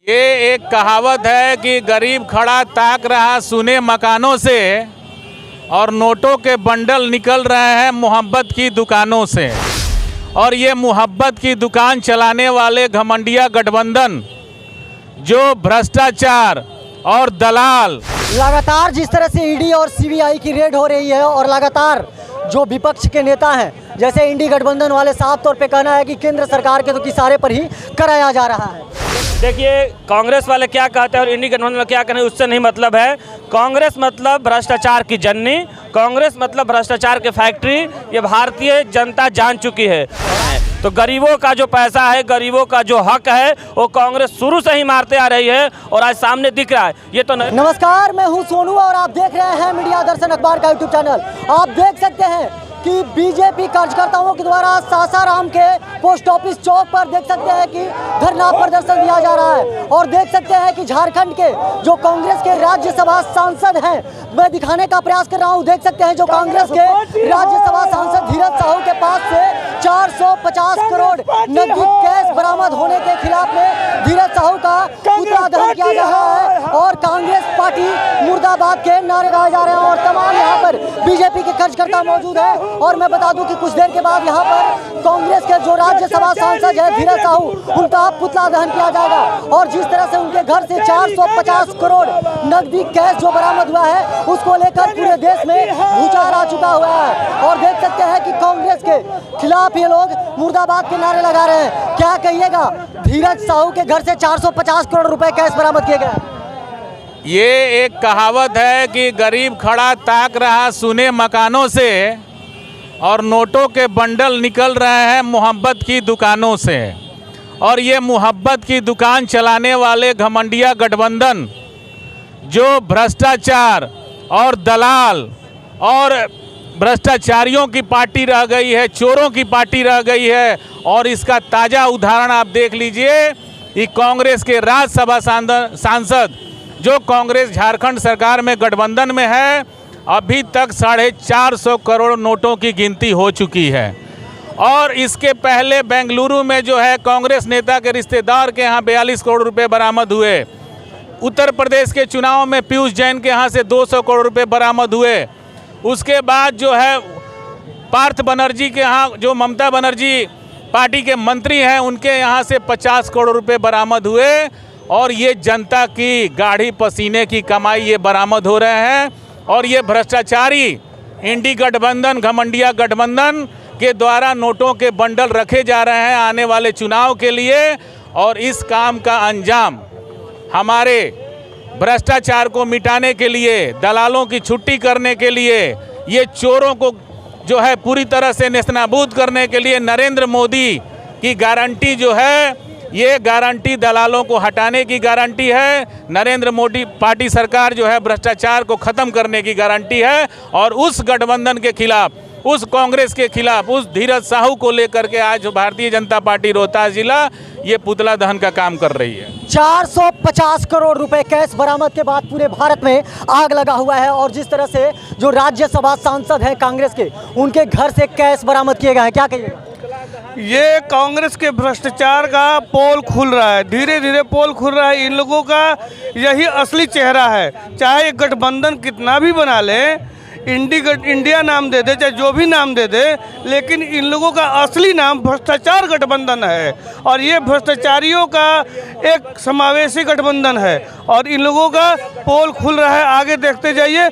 ये एक कहावत है कि गरीब खड़ा ताक रहा सुने मकानों से और नोटों के बंडल निकल रहे हैं मोहब्बत की दुकानों से। और ये मोहब्बत की दुकान चलाने वाले घमंडिया गठबंधन जो भ्रष्टाचार और दलाल लगातार जिस तरह से ईडी और सीबीआई की रेड हो रही है और लगातार जो विपक्ष के नेता हैं जैसे इंडी गठबंधन वाले साफ तौर पे कहना है कि केंद्र सरकार के तो इशारे पर ही कराया जा रहा है। देखिए, कांग्रेस वाले क्या कहते हैं और इंडी गठबंधन वाले क्या कहते हैं उससे नहीं मतलब है। कांग्रेस मतलब भ्रष्टाचार की जननी, कांग्रेस मतलब भ्रष्टाचार की फैक्ट्री, ये भारतीय जनता जान चुकी है। तो गरीबों का जो पैसा है, गरीबों का जो हक है, वो कांग्रेस शुरू से ही मारते आ रही है और आज सामने दिख रहा है। ये तो नहीं। नमस्कार, मैं हूं सोनू और आप देख रहे हैं मीडिया दर्शन अखबार का यूट्यूब चैनल। आप देख सकते हैं कि बीजेपी कार्यकर्ताओं के द्वारा सासाराम के पोस्ट ऑफिस चौक पर देख सकते हैं कि धरना प्रदर्शन दिया जा रहा है और देख सकते हैं कि झारखंड के जो कांग्रेस के राज्यसभा सांसद हैं, मैं दिखाने का प्रयास कर रहा हूं। देख सकते हैं जो कांग्रेस के राज्यसभा सांसद धीरज साहू के पास से 450 करोड़ नकदी कैश बरामद होने के खिलाफ में धीरज साहू का पुतला दहन किया जा रहा है और कांग्रेस पार्टी मुर्दाबाद के नारे लगाए जा रहे हैं और तमाम यहाँ पर बीजेपी के कार्यकर्ता मौजूद है। और मैं बता दूं कि कुछ देर के बाद यहाँ पर कांग्रेस के जो राज्यसभा सांसद है धीरज साहू, उनका पुतला दहन किया जाएगा। और जिस तरह से उनके घर से 450 करोड़ नकदी कैश जो बरामद हुआ है उसको लेकर पूरे देश में भूचाल आ चुका हुआ है और देख सकते हैं कि कांग्रेस के खिलाफ ये लोग मुर्दाबाद के नारे लगा रहे हैं। क्या कहिएगा, धीरज साहू के घर से 450 करोड़ रुपए कैश बरामद किए गए। ये एक कहावत है कि गरीब खड़ा ताक रहा सुने मकानों से और नोटों के बंडल निकल रहे हैं मोहब्बत की दुकानों से। और ये मोहब्बत की दुकान चलाने वाले घमंडिया गठबंधन जो भ्रष्टाचार और दलाल और भ्रष्टाचारियों की पार्टी रह गई है, चोरों की पार्टी रह गई है। और इसका ताज़ा उदाहरण आप देख लीजिए कि कांग्रेस के राज्यसभा सांसद जो कांग्रेस झारखंड सरकार में गठबंधन में है, अभी तक 450 करोड़ नोटों की गिनती हो चुकी है। और इसके पहले बेंगलुरु में जो है कांग्रेस नेता के रिश्तेदार के यहाँ 42 करोड़ रुपए बरामद हुए। उत्तर प्रदेश के चुनाव में पीयूष जैन के यहाँ से 200 करोड़ रुपए बरामद हुए। उसके बाद जो है पार्थ बनर्जी के यहाँ, जो ममता बनर्जी पार्टी के मंत्री हैं, उनके यहाँ से 50 करोड़ रुपए बरामद हुए। और ये जनता की गाढ़ी पसीने की कमाई ये बरामद हो रहे हैं। और ये भ्रष्टाचारी इंडी गठबंधन, घमंडिया गठबंधन के द्वारा नोटों के बंडल रखे जा रहे हैं आने वाले चुनाव के लिए। और इस काम का अंजाम हमारे भ्रष्टाचार को मिटाने के लिए, दलालों की छुट्टी करने के लिए, ये चोरों को जो है पूरी तरह से नेस्तनाबूद करने के लिए नरेंद्र मोदी की गारंटी जो है, ये गारंटी दलालों को हटाने की गारंटी है। नरेंद्र मोदी पार्टी सरकार जो है भ्रष्टाचार को ख़त्म करने की गारंटी है। और उस गठबंधन के खिलाफ, उस कांग्रेस के खिलाफ, उस धीरज साहू को लेकर के आज भारतीय जनता पार्टी रोहतास जिला ये पुतला दहन का काम कर रही है। 450 करोड़ रुपए कैश बरामद के बाद पूरे भारत में आग लगा हुआ है और जिस तरह से जो राज्यसभा सांसद हैं कांग्रेस के, उनके घर से कैश बरामद किए गए हैं, क्या कहिएगा? ये कांग्रेस के भ्रष्टाचार का पोल खुल रहा है, धीरे धीरे पोल खुल रहा है। इन लोगों का यही असली चेहरा है। चाहे गठबंधन कितना भी बना ले, इंडिया नाम दे दे, चाहे जो भी नाम दे दे, लेकिन इन लोगों का असली नाम भ्रष्टाचार गठबंधन है। और ये भ्रष्टाचारियों का एक समावेशी गठबंधन है और इन लोगों का पोल खुल रहा है। आगे देखते जाइए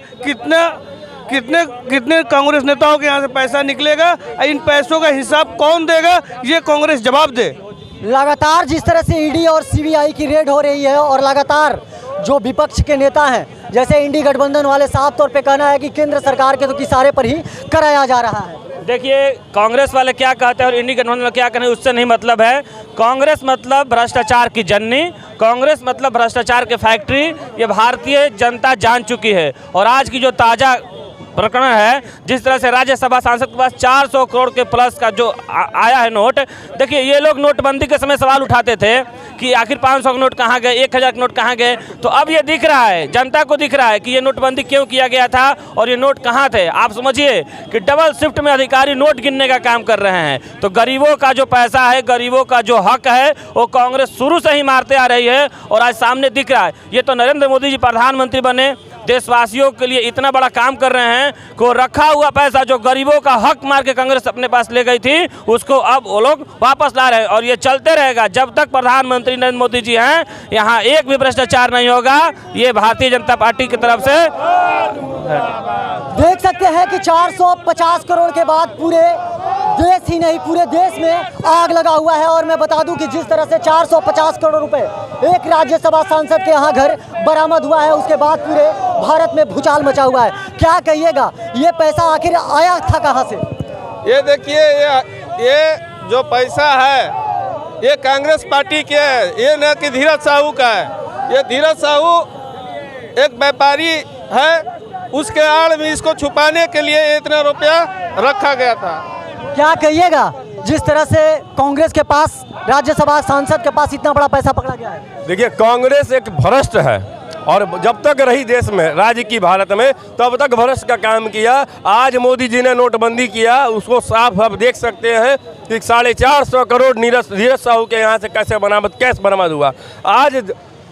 कितने कांग्रेस नेताओं के यहाँ से पैसा निकलेगा, इन पैसों का हिसाब कौन देगा, ये कांग्रेस जवाब दे। लगातार जिस तरह से ईडी और सीबीआई की रेड हो रही है और लगातार जो विपक्ष के नेता हैं जैसे इंडी गठबंधन वाले साफ तौर पे कहना है कि केंद्र सरकार के तो इशारे पर ही कराया जा रहा है। देखिए, कांग्रेस वाले क्या कहते हैं और इंडी गठबंधन वाले क्या कहते हैं उससे नहीं मतलब है। कांग्रेस मतलब भ्रष्टाचार की जननी, कांग्रेस मतलब भ्रष्टाचार की फैक्ट्री, ये भारतीय जनता जान चुकी है। और आज की जो ताज़ा प्रकरण है। जिस तरह से राज्यसभा सांसद के पास 400 करोड़ के प्लस का जो आया है नोट, देखिए ये लोग नोटबंदी के समय सवाल उठाते थे कि आखिर 500 के नोट कहाँ गए, 1000 के नोट कहाँ गए। तो अब ये दिख रहा है, जनता को दिख रहा है कि ये नोटबंदी क्यों किया गया था और ये नोट कहाँ थे। आप समझिए कि डबल शिफ्ट में अधिकारी नोट गिनने का काम कर रहे हैं। तो गरीबों का जो पैसा है, गरीबों का जो हक है, वो कांग्रेस शुरू से ही मारते आ रही है और आज सामने दिख रहा है। ये तो नरेंद्र मोदी जी प्रधानमंत्री बने, देशवासियों के लिए इतना बड़ा काम कर रहे हैं को रखा हुआ पैसा जो गरीबों का हक मार के कांग्रेस अपने पास ले गई थी, उसको अब वो लोग वापस ला रहे हैं। और ये चलते रहेगा जब तक प्रधानमंत्री नरेंद्र मोदी जी हैं। यहाँ एक भी भ्रष्टाचार नहीं होगा। ये भारतीय जनता पार्टी की तरफ से देख सकते हैं कि 450 करोड़ के बाद पूरे देश ही नहीं, पूरे देश में आग लगा हुआ है। और मैं बता दूं कि जिस तरह से 450 करोड़ रुपए एक राज्यसभा सांसद के यहाँ घर बरामद हुआ है, उसके बाद पूरे भारत में भूचाल मचा हुआ है। क्या कहिएगा, ये पैसा आखिर आया था कहाँ से? ये देखिए, ये जो पैसा है ये कांग्रेस पार्टी के है, ये न कि धीरज साहू का है। ये धीरज साहू एक व्यापारी है, उसके आड़ में इसको छुपाने के लिए इतना रुपया रखा गया था। क्या कहिएगा, जिस तरह से कांग्रेस के पास, राज्यसभा सांसद के पास इतना बड़ा पैसा पकड़ा गया है? देखिए, कांग्रेस एक भ्रष्ट है और जब तक रही देश में, राज्य की भारत में, तब तक भ्रष्ट का काम किया। आज मोदी जी ने नोटबंदी किया, उसको साफ आप देख सकते हैं कि 450 करोड़ धीरज साहू के यहाँ से कैश बरामद हुआ। आज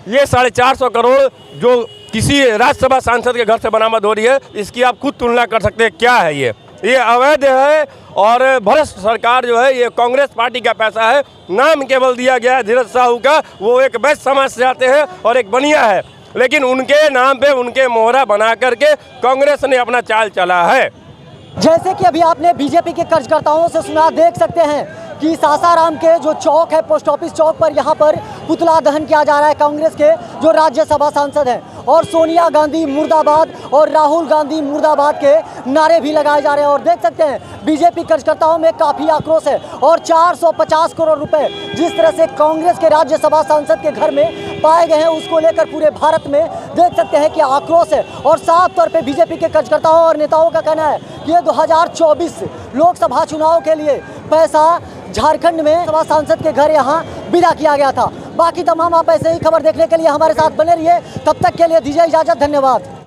ये 450 करोड़ जो किसी राज्यसभा सांसद के घर से बरामद हो रही है, इसकी आप खुद तुलना कर सकते हैं। क्या है ये अवैध है और भ्रष्ट सरकार जो है, ये कांग्रेस पार्टी का पैसा है। नाम केवल दिया गया है धीरज साहू का, वो एक बेस्ट समाज से आते हैं और एक बनिया है, लेकिन उनके नाम पे उनके मोहरा बना करके कांग्रेस ने अपना चाल चला है। जैसे कि अभी आपने बीजेपी के कार्यकर्ताओं से सुना, देख सकते हैं कि सासाराम के जो चौक है, पोस्ट ऑफिस चौक पर, यहाँ पर पुतला दहन किया जा रहा है कांग्रेस के जो राज्यसभा सांसद हैं। और सोनिया गांधी मुर्दाबाद और राहुल गांधी मुर्दाबाद के नारे भी लगाए जा रहे हैं। और देख सकते हैं बीजेपी कार्यकर्ताओं में काफ़ी आक्रोश है। और 450 करोड़ रुपए जिस तरह से कांग्रेस के राज्यसभा सांसद के घर में पाए गए हैं, उसको लेकर पूरे भारत में देख सकते हैं कि आक्रोश है। और साफ तौर पर बीजेपी के कार्यकर्ताओं और नेताओं का कहना है कि ये 2024 लोकसभा चुनाव के लिए पैसा झारखंड में सभा सांसद के घर यहाँ विदा किया गया था। बाकी तमाम आप ऐसे ही खबर देखने के लिए हमारे साथ बने रहिए। तब तक के लिए दीजिए इजाजत, धन्यवाद।